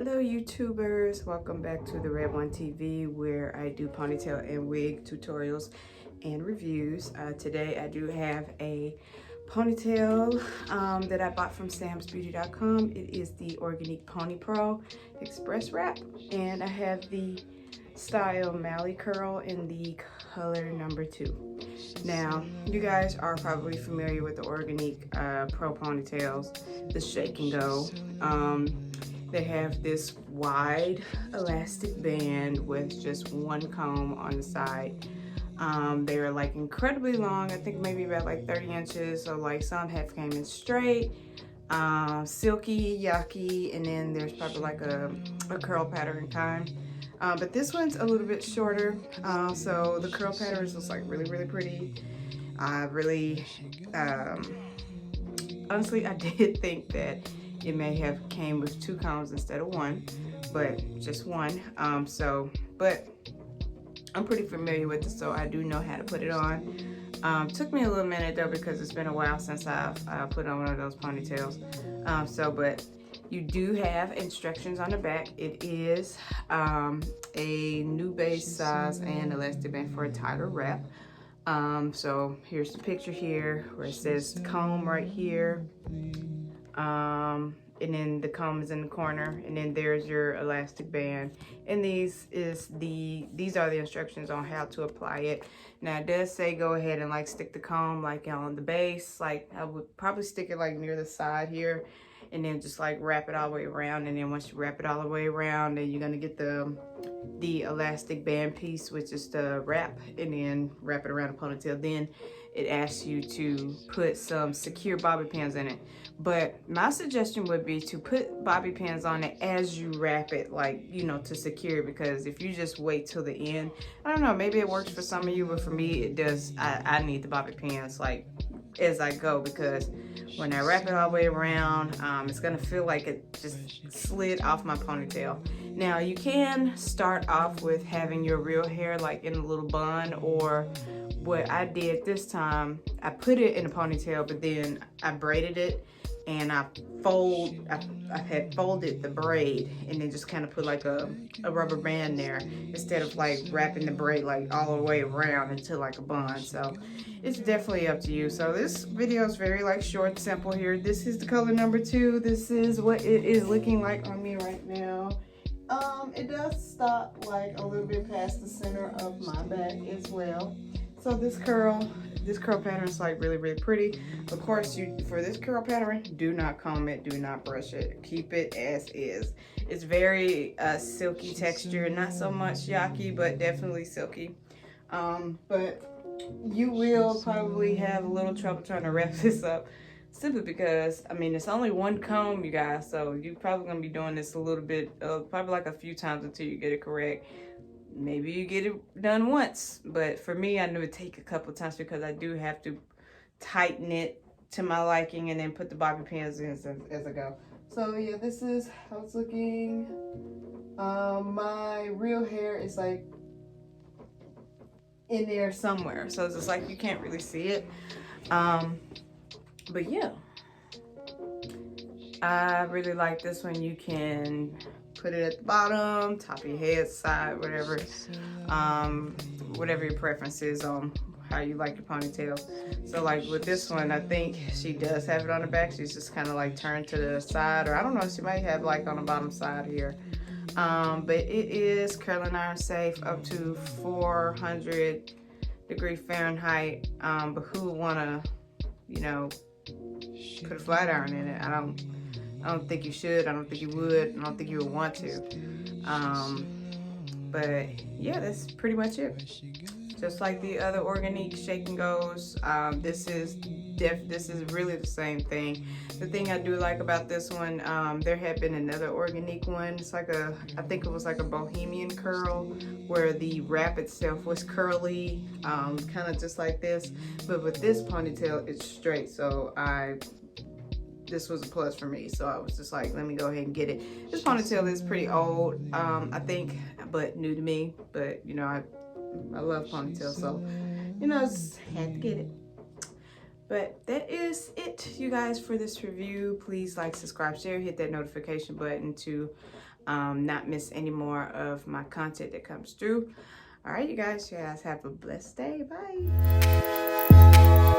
Hello YouTubers, welcome back to the Red One TV where I do ponytail and wig tutorials and reviews. Today I do have a ponytail that I bought from samsbeauty.com. It is the Organique Pony Pro Express Wrap, and I have the style Mally Curl in the color number 2. Now, you guys are probably familiar with the Organique Pro ponytails, the shake and go. They have this wide elastic band with just one comb on the side. They are like incredibly long. I think maybe about like 30 inches. So like some have came in straight, silky, yucky, and then there's probably like a curl pattern kind. But this one's a little bit shorter. So the curl pattern is just like really pretty. Honestly, I did think that it may have came with 2 combs instead of 1, but just 1. But I'm pretty familiar with it, so I do know how to put it on. Took me a little minute though because it's been a while since I've put on one of those ponytails. But you do have instructions on the back. It is a new base size and elastic band for a tighter wrap. So here's the picture here where it says comb right here. And then the comb is in the corner, and then there's your elastic band, and these are the instructions on how to apply it. Now it does say go ahead and like stick the comb like on the base. Like I would probably stick it like near the side here, and then just like wrap it all the way around. And then once you wrap it all the way around, then you're gonna get the elastic band piece, which is the wrap, and then wrap it around the ponytail. Then it asks you to put some secure bobby pins in it. But my suggestion would be to put bobby pins on it as you wrap it, like, you know, to secure it, because if you just wait till the end, I don't know, maybe it works for some of you, but for me it does. I need the bobby pins like as I go, because when I wrap it all the way around, it's gonna feel like it just slid off my ponytail. Now you can start off with having your real hair like in a little bun, or what I did this time, I put it in a ponytail, but then I braided it, and I had folded the braid and then just kind of put like a rubber band there instead of like wrapping the braid like all the way around into like a bun. So it's definitely up to you. So this video is very like short, simple here. This is the color number 2. This is what it is looking like on me right now. It does stop like a little bit past the center of my back as well. So this curl pattern is like really pretty. Of course, for this curl pattern, do not comb it, do not brush it, keep it as is. It's very silky texture, not so much yucky, but definitely silky. But you will probably have a little trouble trying to wrap this up, simply because, I mean, it's only 1 comb, you guys, so you're probably gonna be doing this a little bit, probably like a few times until you get it correct. Maybe you get it done once, but for me, I knew it'd take a couple times because I do have to tighten it to my liking and then put the bobby pins in as I go. So yeah, this is how it's looking. My real hair is like in there somewhere, so it's just like you can't really see it. But yeah, I really like this one. You can put it at the bottom, top of your head, side, whatever. Whatever your preference is on how you like your ponytail. So like with this one, I think she does have it on the back. She's just kind of like turned to the side, or I don't know, she might have like on the bottom side here. But it is curling iron safe up to 400°F. But who would wanna, you know, put a flat iron in it? I don't think you should. I don't think you would. I don't think you would want to. But yeah, that's pretty much it. Just like the other Organique shake and goes, this is really the same thing. The thing I do like about this one, there had been another Organique one. It's like I think it was like a bohemian curl, where the wrap itself was curly, kind of just like this. But with this ponytail, it's straight. So this was a plus for me, so I was just like, let me go ahead and get it. This ponytail is pretty old, I think, but new to me. But you know, I love ponytails, so you know, just had to get it. But that is it, you guys, for this review. Please like, subscribe, share, hit that notification button to not miss any more of my content that comes through. All right, you guys have a blessed day. Bye.